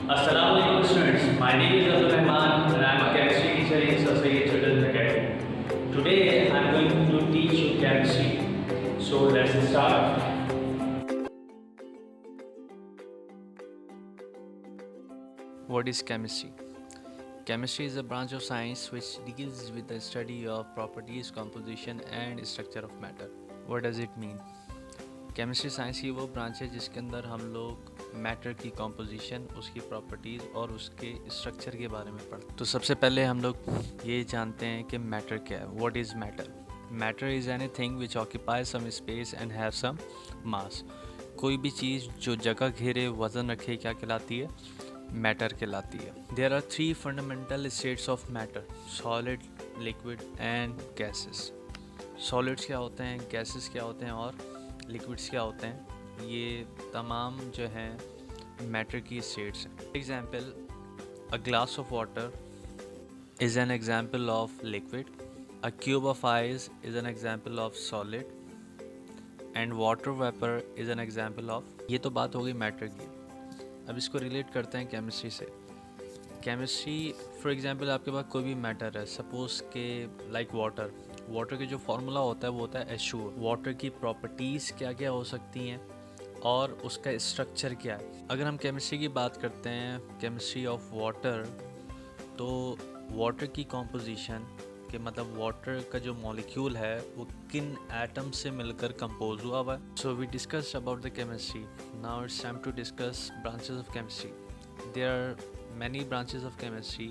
Assalamualaikum students. My name is Abdul Rahman and I am a chemistry teacher in Sasai Children's Academy. Today I am going to teach you chemistry. So let's start. What is chemistry? Chemistry is a branch of science which deals with the study of properties, composition and structure of matter. What does it mean? Chemistry science की वो branch है जिसके अंदर हम लोग matter की composition, उसकी properties और उसके स्ट्रक्चर के बारे में पढ़ते। तो सबसे पहले हम लोग ये जानते हैं कि मैटर क्या है। What is matter? Matter is anything which occupy some space and have some mass. कोई भी चीज़ जो जगह घेरे, वज़न रखे, क्या कहलाती है? मैटर कहलाती है। There are 3 fundamental states of matter: solid, liquid and gases. Solids क्या होते हैं, गैसेस क्या होते हैं और लिक्विड्स क्या होते हैं? ये तमाम जो हैं मैटर की स्टेट्स हैं। Example, a glass of water is an example of liquid, a cube of ice is an example of solid and water vapour is an example of. ये तो बात हो गई मैटर की। अब इसको रिलेट करते हैं केमिस्ट्री से। केमिस्ट्री फॉर एग्जांपल, आपके पास कोई भी मैटर है, सपोज़ के लाइक वाटर के जो फार्मूला होता है वो होता है H2O। वाटर की प्रॉपर्टीज़ क्या क्या हो सकती हैं और उसका स्ट्रक्चर क्या है। अगर हम केमिस्ट्री की बात करते हैं, केमिस्ट्री ऑफ वाटर, तो वाटर की कॉम्पोजिशन के मतलब वाटर का जो मॉलिक्यूल है वो किन एटम से मिलकर कंपोज हुआ हुआ है। So we discussed about the chemistry. Now it's time to discuss branches of chemistry. There are many branches of chemistry,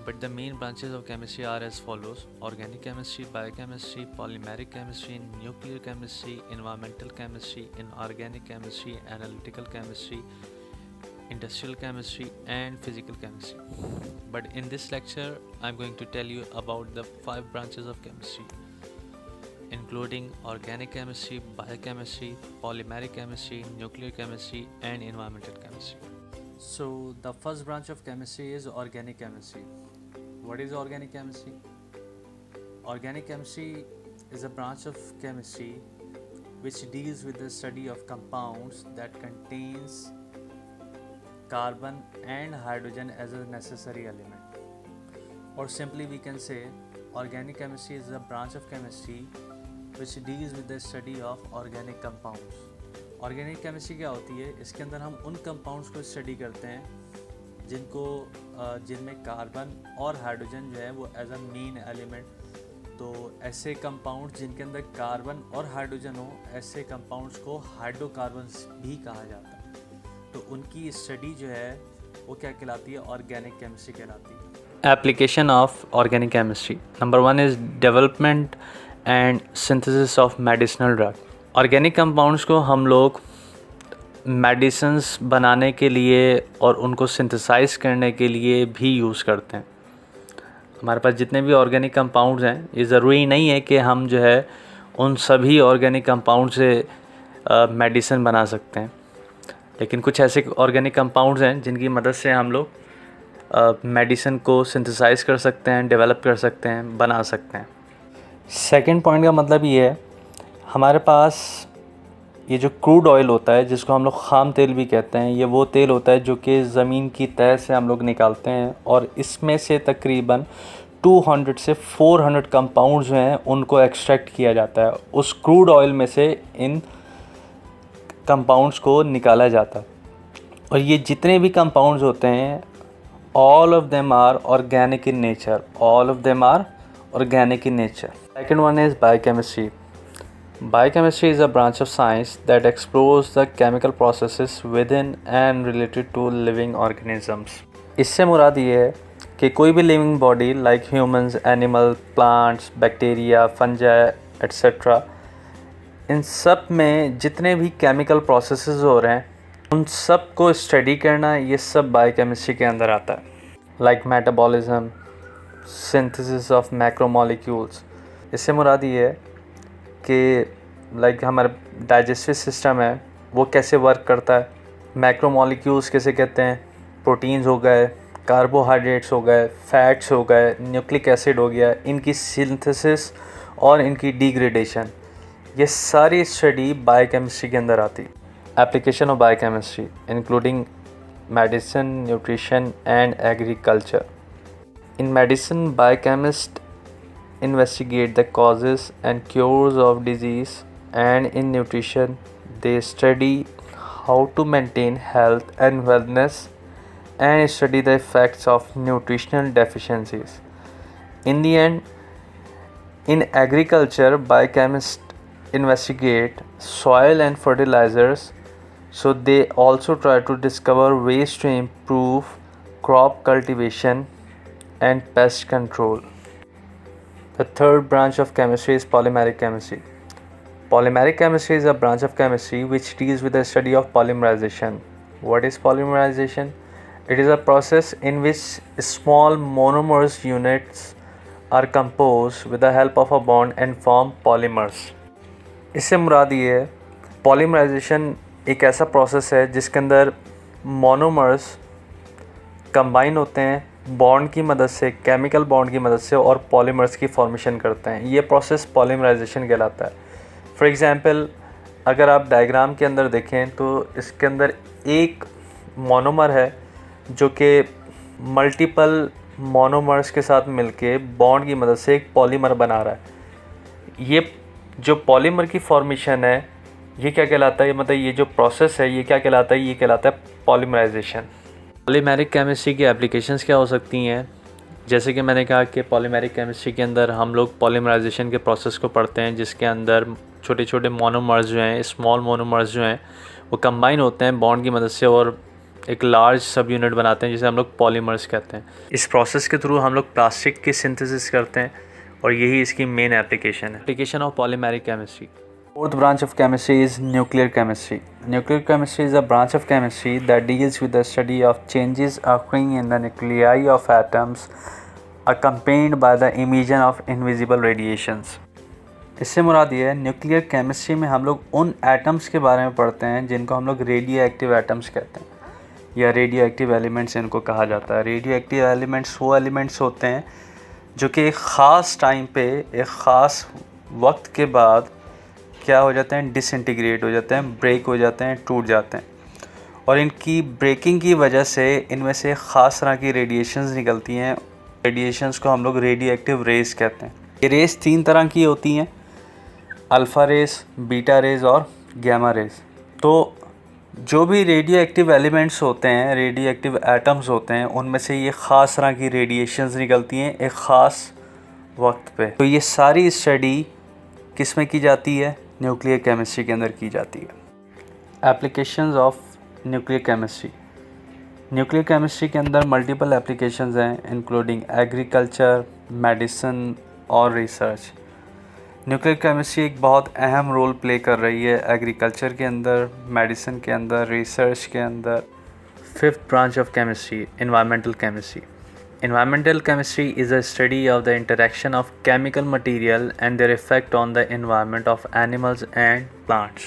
but the main branches of chemistry are as follows: organic chemistry, biochemistry, polymeric chemistry, nuclear chemistry, environmental chemistry, inorganic chemistry, analytical chemistry, industrial chemistry and physical chemistry. But in this lecture I'm going to tell you about the 5 branches of chemistry, including organic chemistry, biochemistry, polymeric chemistry, nuclear chemistry and environmental chemistry. So the first branch of chemistry is organic chemistry. What is organic chemistry? Organic chemistry is a branch of chemistry which deals with the study of compounds that contains carbon and hydrogen as a necessary element. Or simply we can say organic chemistry is a branch of chemistry which deals with the study of organic compounds. Organic chemistry क्या होती है? इसके अंदर हम उन compounds को study करते हैं जिनमें कार्बन और हाइड्रोजन जो है वो एज अ मेन एलिमेंट। तो ऐसे कंपाउंड्स जिनके अंदर कार्बन और हाइड्रोजन हो, ऐसे कंपाउंड्स को हाइड्रोकार्बन्स भी कहा जाता है। तो उनकी स्टडी जो है वो क्या कहलाती है? ऑर्गेनिक केमिस्ट्री कहलाती है। Application of organic chemistry. Number 1 is development and synthesis of medicinal drug. Organic compounds को हम लोग मेडिसिन्स बनाने के लिए और उनको सिंथेसाइज करने के लिए भी यूज़ करते हैं। हमारे पास जितने भी ऑर्गेनिक कंपाउंड्स हैं, ये ज़रूरी नहीं है कि हम जो है उन सभी ऑर्गेनिक कंपाउंड से मेडिसिन बना सकते हैं, लेकिन कुछ ऐसे ऑर्गेनिक कंपाउंड्स हैं जिनकी मदद से हम लोग मेडिसिन को सिंथेसाइज कर सकते हैं, डेवलप कर सकते हैं, बना सकते हैं। सेकेंड पॉइंट का मतलब ये है, हमारे पास ये जो क्रूड ऑयल होता है, जिसको हम लोग ख़ाम तेल भी कहते हैं, ये वो तेल होता है जो कि ज़मीन की तह से हम लोग निकालते हैं और इसमें से तकरीबन 200 से 400 कंपाउंड्स जो हैं उनको एक्सट्रैक्ट किया जाता है। उस क्रूड ऑयल में से इन कंपाउंड्स को निकाला जाता है और ये जितने भी कंपाउंड्स होते हैं, all of them are organic in nature. All of them are organic in nature. Second one is biochemistry. Biochemistry is a branch of science that explores the chemical processes within and related to living organisms. इससे मुराद ये है कि कोई भी living body like humans, animal, plants, bacteria, fungi etcetera, इन सब में जितने भी केमिकल प्रोसेसेस हो रहे हैं उन सब को स्टडी करना, ये सब बायोकेमिस्ट्री के अंदर आता है। Like metabolism, synthesis of macromolecules. इससे मुराद ये है कि लाइक हमारा डाइजेस्टिव सिस्टम है वो कैसे वर्क करता है। मैक्रोमोलिक्यूल्स कैसे कहते हैं? प्रोटीन्स हो गए, कार्बोहाइड्रेट्स हो गए, फैट्स हो गए, न्यूक्लिक एसिड हो गया, इनकी सिंथेसिस और इनकी डिग्रेडेशन, ये सारी स्टडी बायोकेमिस्ट्री के अंदर आती है। Application of biochemistry including medicine, nutrition, and agriculture. In medicine, biochemists investigate the causes and cures of disease, and in nutrition, they study how to maintain health and wellness and study the effects of nutritional deficiencies. In the end, in agriculture, biochemists investigate soil and fertilizers, so they also try to discover ways to improve crop cultivation and pest control. The third branch of chemistry is polymeric chemistry. Polymeric chemistry is a branch of chemistry which deals with the study of polymerization. What is polymerization? It is a process in which small monomers units are composed with the help of a bond and form polymers. इससे मुराद ये है, polymerisation एक ऐसा process है जिसके अंदर monomers combine होते हैं बॉन्ड की मदद से, केमिकल बॉन्ड की मदद से, और पॉलीमर्स की फॉर्मेशन करते हैं. ये प्रोसेस पॉलीमराइजेशन कहलाता है. फॉर एग्ज़ाम्पल, अगर आप डायग्राम के अंदर देखें तो इसके अंदर एक मोनोमर है जो कि मल्टीपल मोनोमर्स के साथ मिलके बॉन्ड की मदद से एक पॉलीमर बना रहा है. ये जो पॉलीमर की फॉर्मेशन है ये क्या कहलाता है, मतलब ये जो प्रोसेस है ये क्या कहलाता है, ये कहलाता है पॉलीमराइजेशन. पॉलीमेरिक केमिस्ट्री की एप्लीकेशंस क्या हो सकती हैं? जैसे कि मैंने कहा कि पॉलीमेरिक केमिस्ट्री के अंदर हम लोग पॉलीमराइजेशन के प्रोसेस को पढ़ते हैं, जिसके अंदर छोटे छोटे मोनोमर्स जो हैं, स्मॉल मोनोमर्स जो हैं, वो कंबाइन होते हैं बॉन्ड की मदद से और एक लार्ज सब यूनिट बनाते हैं जिसे हम लोग पॉलीमर्स कहते हैं. इस प्रोसेस के थ्रू हम लोग प्लास्टिक की सिंथेसिस करते हैं और यही इसकी मेन एप्लीकेशन है. Application of polymeric chemistry. Fourth branch of chemistry is nuclear chemistry. Nuclear chemistry is a branch of chemistry that deals with the study of changes occurring in the nuclei of atoms accompanied by the emission of invisible radiations. इससे मुराद ये है, nuclear chemistry में हम लोग उन atoms के बारे में पढ़ते हैं जिनको हम लोग रेडियो एक्टिव एटम्स कहते हैं या रेडियो एक्टिव एलिमेंट्स इनको कहा जाता है. रेडियो एक्टिव एलिमेंट्स वो एलिमेंट्स होते हैं जो कि एक ख़ास टाइम पे, एक ख़ास वक्त के बाद क्या हो जाते हैं, डिसइंटीग्रेट हो जाते हैं, ब्रेक हो जाते हैं, टूट जाते हैं. और इनकी ब्रेकिंग की वजह से इनमें से ख़ास तरह की रेडिएशंस निकलती हैं. रेडिएशंस को हम लोग रेडियो एक्टिव रेस कहते हैं. ये रेस 3 तरह की होती हैं, अल्फ़ा रेस, बीटा रेस और गैमा रेस. तो जो भी रेडियो एक्टिव एलिमेंट्स होते हैं, रेडियो एक्टिव एटम्स होते हैं, उनमें से ये ख़ास तरह की रेडिएशंस निकलती हैं एक ख़ास वक्त पे. तो ये सारी स्टडी किस में की जाती है? न्यूक्लियर केमिस्ट्री के अंदर की जाती है. Applications of nuclear chemistry. Nuclear chemistry के अंदर मल्टीपल एप्लीकेशंस हैं इंक्लूडिंग एग्रीकल्चर, मेडिसिन और रिसर्च. न्यूक्लियर केमिस्ट्री एक बहुत अहम रोल प्ले कर रही है एग्रीकल्चर के अंदर, मेडिसिन के अंदर, रिसर्च के अंदर. Fifth branch of chemistry, environmental chemistry. Environmental chemistry is a study of the interaction of chemical material and their effect on the environment of animals and plants.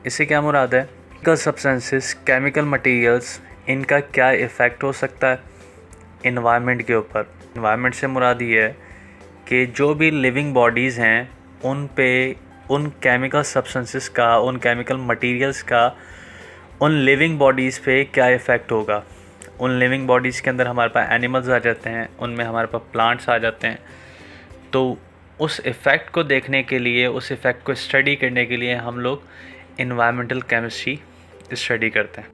इससे क्या मुराद है? Chemical substances, chemical materials, इनका क्या effect हो सकता है environment के ऊपर. environment से मुराद ये है कि जो भी living bodies हैं उन पे उन chemical substances का, उन chemical materials का उन living bodies पे क्या इफ़ेक्ट होगा. उन लिविंग बॉडीज़ के अंदर हमारे पास एनिमल्स आ जाते हैं, उनमें हमारे पास प्लांट्स आ जाते हैं. तो उस इफ़ेक्ट को देखने के लिए, उस इफ़ेक्ट को स्टडी करने के लिए हम लोग एनवायरमेंटल केमिस्ट्री स्टडी करते हैं.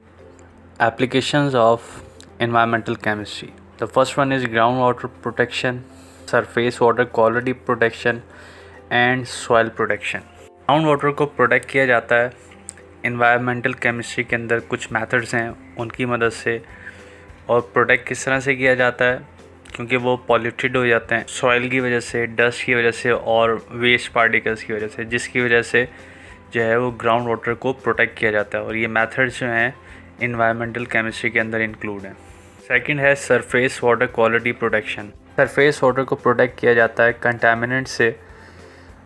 Applications of environmental chemistry. The first one is ground water protection, surface water quality protection and soil protection. Ground water को प्रोटेक्ट किया जाता है एनवायरमेंटल केमिस्ट्री के अंदर. कुछ मेथड्स हैं उनकी मदद से. और प्रोटेक्ट किस तरह से किया जाता है, क्योंकि वो पॉल्यूटेड हो जाते हैं सॉइल की वजह से, डस्ट की वजह से और वेस्ट पार्टिकल्स की वजह से, जिसकी वजह से जो है वो ग्राउंड वाटर को प्रोटेक्ट किया जाता है. और ये मेथड्स जो हैं एनवायरमेंटल केमिस्ट्री के अंदर इंक्लूड हैं. सेकंड है surface water quality protection. Surface water को प्रोटेक्ट किया जाता है कंटामिनेंट से,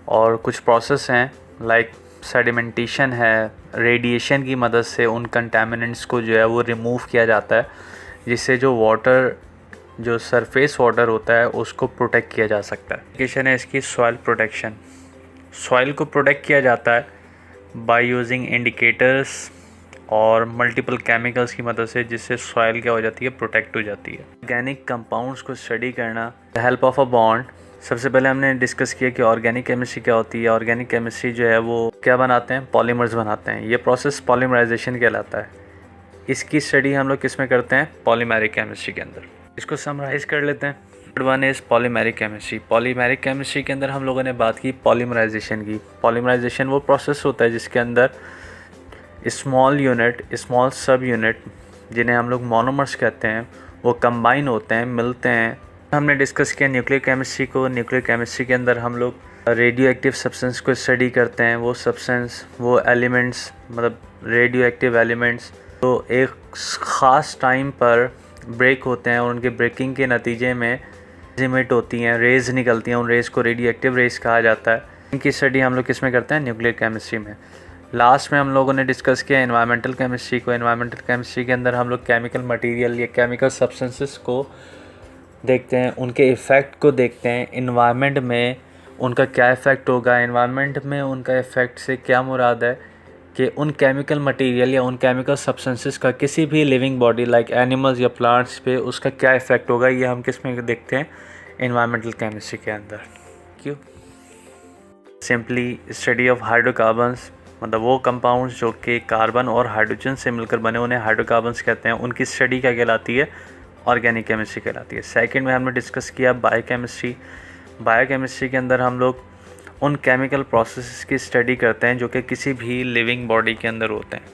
और कुछ प्रोसेस हैं लाइक सेडिमेंटेशन है, रेडिएशन की मदद से उन कंटामिनेंट्स को जो है वो रिमूव किया जाता है, जिससे जो वाटर, जो सरफेस वाटर होता है उसको प्रोटेक्ट किया जा सकता है. एप्लीकेशन है इसकी सॉइल प्रोटेक्शन. सॉइल को प्रोटेक्ट किया जाता है बाय यूजिंग इंडिकेटर्स और मल्टीपल केमिकल्स की मदद से, जिससे सॉइल क्या हो जाती है, प्रोटेक्ट हो जाती है। ऑर्गेनिक कंपाउंड्स को स्टडी करना, the help of a bond. सबसे पहले हमने डिस्कस किया कि ऑर्गेनिक केमिस्ट्री क्या होती है। ऑर्गेनिक केमिस्ट्री जो है वो क्या बनाते हैं, पॉलीमर्स बनाते हैं। ये प्रोसेस पॉलीमराइजेशन कहलाता है। इसकी स्टडी हम लोग किस में करते हैं, पॉलीमेरिक केमिस्ट्री के अंदर। इसको समराइज़ कर लेते हैं। Third one is polymeric chemistry. Polymeric chemistry के अंदर हम लोगों ने बात की पॉलीमराइजेशन की। पॉलीमराइजेशन वो प्रोसेस होता है जिसके अंदर स्मॉल यूनिट, स्मॉल सब यूनिट, जिन्हें हम लोग मोनोमर्स कहते हैं, वो कंबाइन होते हैं, मिलते हैं। हमने डिस्कस किया न्यूक्लियर केमिस्ट्री को। न्यूक्लियर केमिस्ट्री के अंदर हम लोग रेडियो एक्टिव सब्सटेंस को स्टडी करते हैं। वो सब्सटेंस, वो एलिमेंट्स, मतलब रेडियो एक्टिव एलिमेंट्स तो एक ख़ास टाइम पर ब्रेक होते हैं और उनके ब्रेकिंग के नतीजे में इमिट होती हैं, रेज़ निकलती हैं। उन रेज़ को रेडियो एक्टिव रेज़ कहा जाता है। इनकी स्टडी हम लोग किस में करते हैं, न्यूक्लियर केमिस्ट्री में। लास्ट में हम लोगों ने डिस्कस किया एनवायरमेंटल केमिस्ट्री को। एनवायरमेंटल केमिस्ट्री के अंदर हम लोग केमिकल मटेरियल या केमिकल सब्सटेंसेस को देखते हैं, उनके इफ़ेक्ट को देखते हैं। इन्वायरमेंट में उनका क्या इफ़ेक्ट होगा, इन्वायरमेंट में उनका इफ़ेक्ट से क्या मुराद है कि उन केमिकल मटेरियल या उन केमिकल सब्सटेंसेस का किसी भी लिविंग बॉडी लाइक एनिमल्स या प्लांट्स पे उसका क्या इफ़ेक्ट होगा। ये हम किस में देखते हैं, एनवायरमेंटल केमिस्ट्री के अंदर। क्यों, सिंपली स्टडी ऑफ हाइड्रोकार्बन्स, मतलब वो कंपाउंड्स जो कि कार्बन और हाइड्रोजन से मिलकर बने, उन्हें हाइड्रोकार्बन्स कहते हैं। उनकी स्टडी क्या कहलाती है, ऑर्गेनिक केमिस्ट्री कहलाती है। सेकंड में हमने डिस्कस किया बायोकेमिस्ट्री। बायोकेमिस्ट्री के अंदर हम लोग उन केमिकल प्रोसेसेस की स्टडी करते हैं जो कि किसी भी लिविंग बॉडी के अंदर होते हैं।